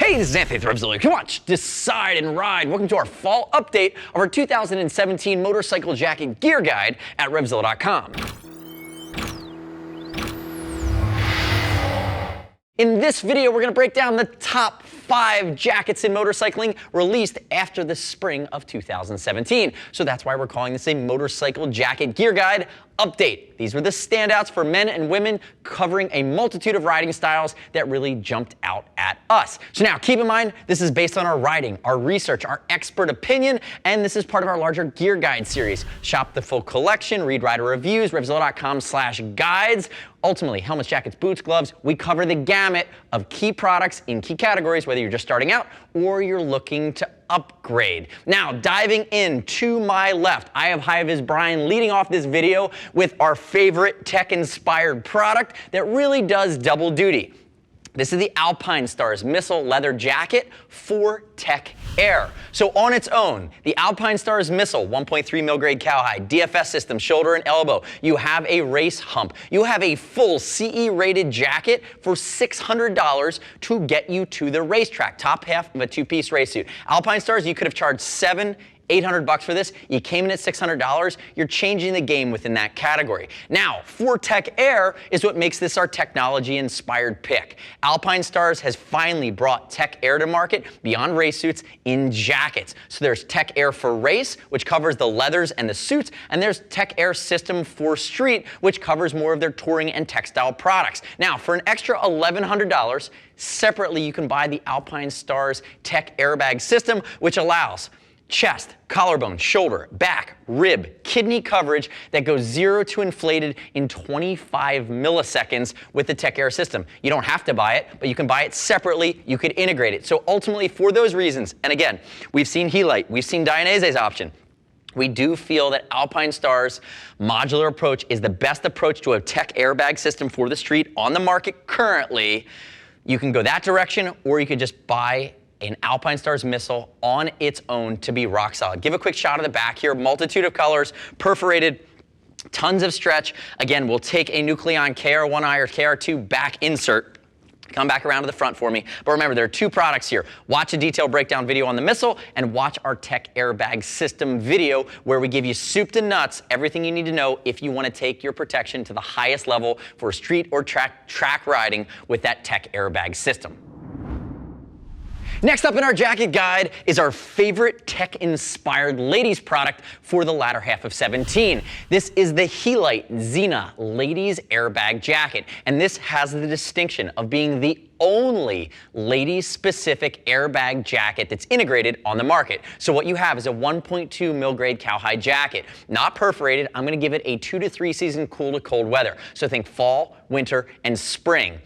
Hey, this is Anthony with RevZilla. Come watch, decide, and ride. Welcome to our fall update of our 2017 motorcycle jacket gear guide at RevZilla.com. In this video, we're going to break down the top 5 jackets in motorcycling released after the spring of 2017. So that's why we're calling this a motorcycle jacket gear guide update. These were the standouts for men and women, covering a multitude of riding styles that really jumped out at us. So now keep in mind, this is based on our riding, our research, our expert opinion, and this is part of our larger gear guide series. Shop the full collection, read rider reviews, RevZilla.com/guides. Ultimately, helmets, jackets, boots, gloves, we cover the gamut of key products in key categories, whether you're just starting out or you're looking to upgrade. Now, diving in to my left, I have High-Vis Brian leading off this video with our favorite tech-inspired product that really does double duty. This is the Alpinestars Missile Leather Jacket for Tech Air. So on its own, the Alpinestars Missile 1.3 mil grade cowhide, DFS system, shoulder and elbow. You have a race hump. You have a full CE rated jacket for $600 to get you to the racetrack. Top half of a 2-piece race suit. Alpinestars, you could have charged $800 for this. You came in at $600. You're changing the game within that category. Now, for Tech Air is what makes this our technology-inspired pick. Alpinestars has finally brought Tech Air to market beyond race suits in jackets. So there's Tech Air for race, which covers the leathers and the suits, and there's Tech Air System for street, which covers more of their touring and textile products. Now, for an extra $1,100, separately you can buy the Alpinestars Tech Airbag system, which allows chest, collarbone, shoulder, back, rib, kidney coverage that goes 0 to inflated in 25 milliseconds with the Tech Air system. You don't have to buy it, but you can buy it separately. You could integrate it. So ultimately, for those reasons, and again, we've seen Helite, we've seen Dainese's option. We do feel that Alpinestars' modular approach is the best approach to a Tech Airbag system for the street on the market currently. You can go that direction, or you could just buy an Alpinestars Missile on its own to be rock solid. Give a quick shot of the back here. Multitude of colors, perforated, tons of stretch. Again, we'll take a Nucleon KR1i or KR2 back insert. Come back around to the front for me. But remember, there are 2 products here. Watch a detailed breakdown video on the Missile and watch our Tech Airbag system video where we give you soup to nuts, everything you need to know if you want to take your protection to the highest level for street or track riding with that Tech Airbag system. Next up in our jacket guide is our favorite tech-inspired ladies product for the latter half of 17. This is the Helite Xena Ladies Airbag Jacket, and this has the distinction of being the only ladies-specific airbag jacket that's integrated on the market. So what you have is a 1.2 mil grade cowhide jacket, not perforated. I'm going to give it a 2 to 3 season cool to cold weather. So think fall, winter, and spring.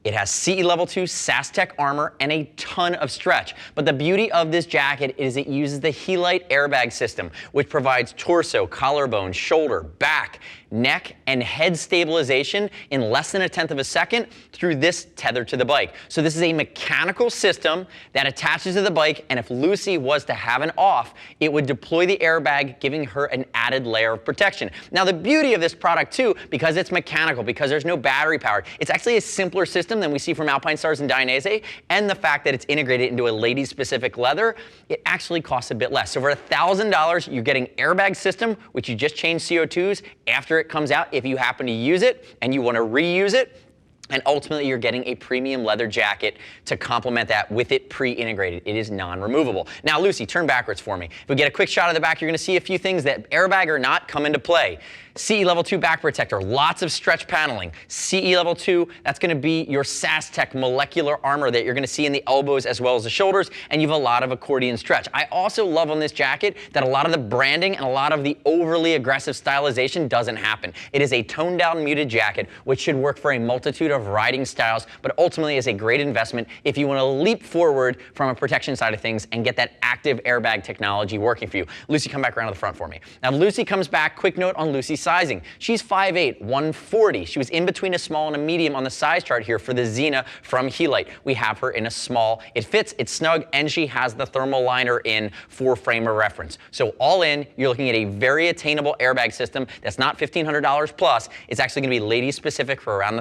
It has CE Level 2 SASTEC armor and a ton of stretch. But the beauty of this jacket is it uses the Helite airbag system, which provides torso, collarbone, shoulder, back, neck, and head stabilization in less than 1/10 of a second through this tether to the bike. So this is a mechanical system that attaches to the bike, and if Lucy was to have an off, it would deploy the airbag, giving her an added layer of protection. Now, the beauty of this product too, because it's mechanical, because there's no battery powered, it's actually a simpler system than we see from Alpinestars and Dainese, and the fact that it's integrated into a ladies-specific leather, it actually costs a bit less. So for $1,000, you're getting airbag system, which you just change CO2s after it comes out if you happen to use it and you want to reuse it. And ultimately, you're getting a premium leather jacket to complement that with it pre-integrated. It is non-removable. Now, Lucy, turn backwards for me. If we get a quick shot of the back, you're going to see a few things that, airbag or not, come into play. CE Level 2 back protector, lots of stretch paneling. CE Level 2, that's going to be your SASTEC molecular armor that you're going to see in the elbows as well as the shoulders, and you have a lot of accordion stretch. I also love on this jacket that a lot of the branding and a lot of the overly aggressive stylization doesn't happen. It is a toned down muted jacket, which should work for a multitude of riding styles, but ultimately is a great investment if you want to leap forward from a protection side of things and get that active airbag technology working for you. Lucy, come back around to the front for me. Now, Lucy comes back. Quick note on Lucy's sizing. She's 5'8", 140. She was in between a small and a medium on the size chart here for the Xena from Helite. We have her in a small. It fits, it's snug, and she has the thermal liner in for frame of reference. So all in, you're looking at a very attainable airbag system that's not $1,500 plus. It's actually going to be ladies specific for around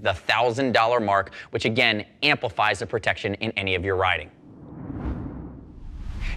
the $1,000 mark, which again amplifies the protection in any of your riding.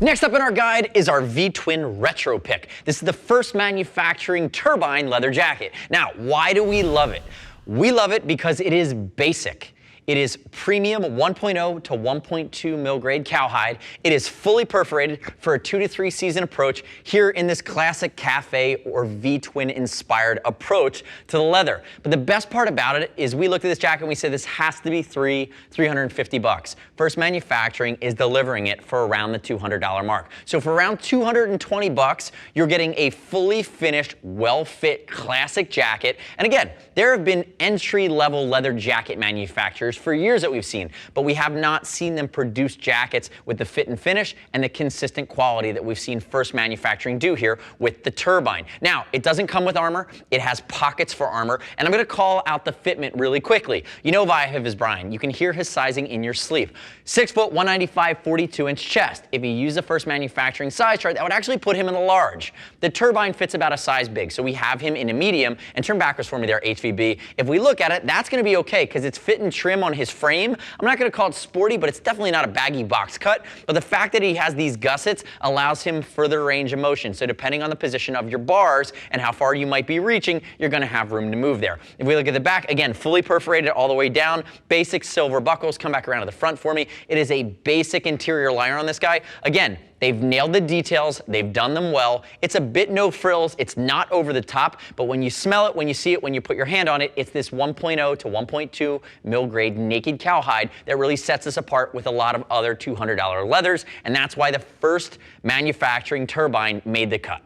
Next up in our guide is our V-Twin Retro pick. This is the first manufacturing Turbine leather jacket. Now, why do we love it? We love it because it is basic. It is premium 1.0 to 1.2 mil grade cowhide. It is fully perforated for a 2 to 3 season approach here in this classic cafe or V-twin inspired approach to the leather. But the best part about it is we looked at this jacket and we said this has to be $350. First Manufacturing is delivering it for around the $200 mark. So for around $220, you're getting a fully finished, well-fit classic jacket. And again, there have been entry-level leather jacket manufacturers for years that we've seen, but we have not seen them produce jackets with the fit and finish and the consistent quality that we've seen First Manufacturing do here with the Turbine. Now, it doesn't come with armor. It has pockets for armor, and I'm going to call out the fitment really quickly. You know why I have his Brian. You can hear his sizing in your sleeve. 6 foot, 195, 42-inch chest. If you use the First Manufacturing size chart, that would actually put him in the large. The Turbine fits about a size big, so we have him in a medium, and turn backwards for me there, HVB. If we look at it, that's going to be okay because it's fit and trim on his frame. I'm not going to call it sporty, but it's definitely not a baggy box cut. But the fact that he has these gussets allows him further range of motion. So depending on the position of your bars and how far you might be reaching, you're going to have room to move there. If we look at the back, again, fully perforated all the way down. Basic silver buckles. Come back around to the front for me. It is a basic interior liner on this guy. Again, they've nailed the details. They've done them well. It's a bit no frills. It's not over the top, but when you smell it, when you see it, when you put your hand on it, it's this 1.0 to 1.2 mil grade naked cowhide that really sets us apart with a lot of other $200 leathers, and that's why the First Manufacturing Turbine made the cut.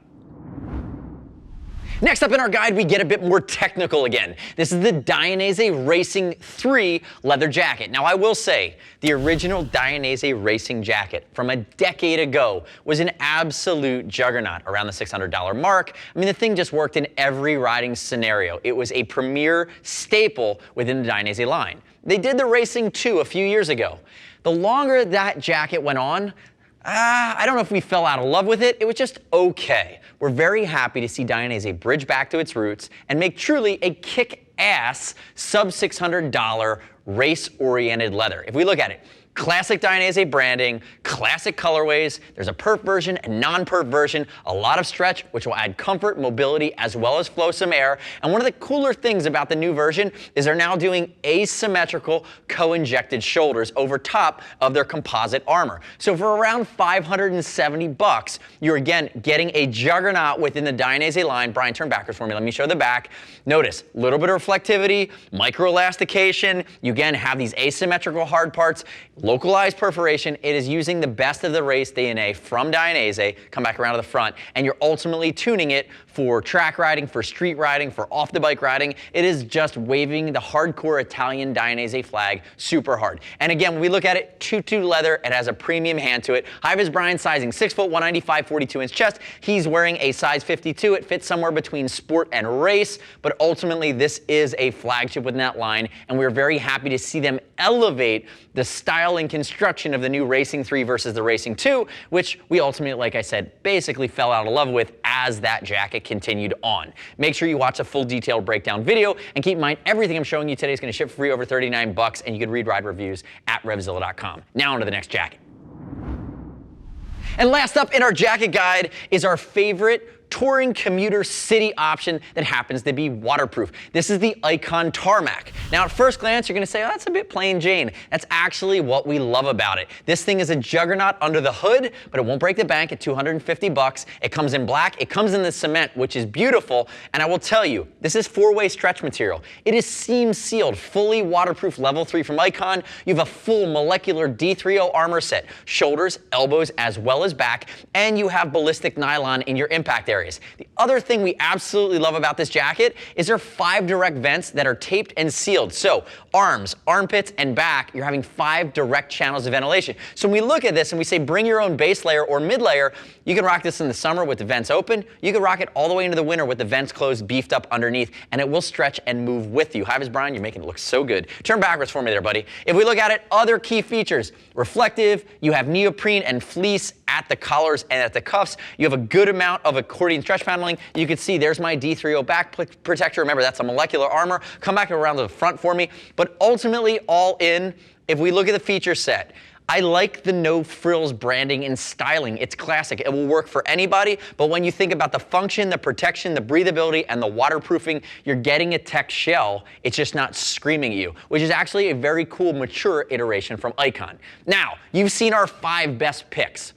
Next up in our guide, we get a bit more technical again. This is the Dainese Racing 3 leather jacket. Now, I will say, the original Dainese Racing jacket from a decade ago was an absolute juggernaut around the $600 mark. I mean, the thing just worked in every riding scenario. It was a premier staple within the Dainese line. They did the Racing 2 a few years ago. The longer that jacket went on, I don't know if we fell out of love with it. It was just okay. We're very happy to see Dainese bridge back to its roots and make truly a kick-ass sub-$600 race-oriented leather. If we look at it, classic Dainese branding, classic colorways. There's a perf version and non-perf version, a lot of stretch, which will add comfort, mobility, as well as flow some air. And one of the cooler things about the new version is they're now doing asymmetrical co-injected shoulders over top of their composite armor. So for around $570, you're again getting a juggernaut within the Dainese line. Brian, turn backwards for me. Let me show the back. Notice, a little bit of reflectivity, micro-elastication. You again have these asymmetrical hard parts. Localized perforation. It is using the best of the race DNA from Dainese. Come back around to the front, and you're ultimately tuning it for track riding, for street riding, for off-the-bike riding. It is just waving the hardcore Italian Dainese flag super hard. And again, when we look at it, tutu leather. It has a premium hand to it. I have his Brian sizing, 6 foot, 195, 42-inch chest. He's wearing a size 52. It fits somewhere between sport and race, but ultimately this is a flagship within that line, and we're very happy to see them elevate the style and construction of the new Racing 3 versus the Racing 2, which we ultimately, like I said, basically fell out of love with as that jacket continued on. Make sure you watch a full detailed breakdown video, and keep in mind everything I'm showing you today is going to ship free over $39, and you can read ride reviews at RevZilla.com. Now on to the next jacket. And last up in our jacket guide is our favorite touring commuter city option that happens to be waterproof. This is the Icon Tarmac. Now at first glance, you're gonna say, oh, that's a bit plain Jane. That's actually what we love about it. This thing is a juggernaut under the hood, but it won't break the bank at $250. It comes in black, it comes in the cement, which is beautiful. And I will tell you, this is 4-way stretch material. It is seam sealed, fully waterproof level 3 from Icon. You have a full molecular D30 armor set, shoulders, elbows, as well as back, and you have ballistic nylon in your impact area. The other thing we absolutely love about this jacket is there are 5 direct vents that are taped and sealed. So arms, armpits, and back, you're having 5 direct channels of ventilation. So when we look at this and we say bring your own base layer or mid layer, you can rock this in the summer with the vents open. You can rock it all the way into the winter with the vents closed, beefed up underneath, and it will stretch and move with you. Hi, Brian, you're making it look so good. Turn backwards for me there, buddy. If we look at it, other key features, reflective, you have neoprene and fleece at the collars and at the cuffs. You have a good amount of accordion stretch paneling. You can see there's my D3O back protector. Remember, that's a molecular armor. Come back around to the front for me. But ultimately, all in, if we look at the feature set, I like the no frills branding and styling. It's classic. It will work for anybody, but when you think about the function, the protection, the breathability, and the waterproofing, you're getting a tech shell. It's just not screaming at you, which is actually a very cool, mature iteration from Icon. Now, you've seen our 5 best picks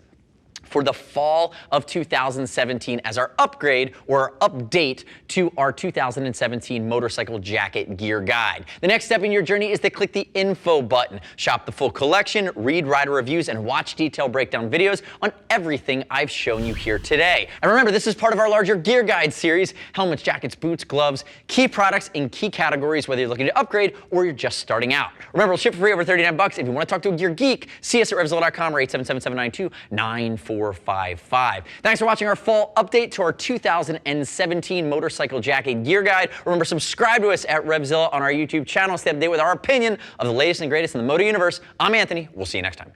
for the fall of 2017 as our upgrade or update to our 2017 motorcycle jacket gear guide. The next step in your journey is to click the info button. Shop the full collection, read rider reviews, and watch detailed breakdown videos on everything I've shown you here today. And remember, this is part of our larger gear guide series: helmets, jackets, boots, gloves, key products in key categories, whether you're looking to upgrade or you're just starting out. Remember, we'll ship for free over $39. If you want to talk to a gear geek, see us at RevZilla.com or 877-792-9455. Thanks for watching our fall update to our 2017 motorcycle jacket gear guide. Remember, subscribe to us at RevZilla on our YouTube channel. Stay up to date with our opinion of the latest and greatest in the moto universe. I'm Anthony. We'll see you next time.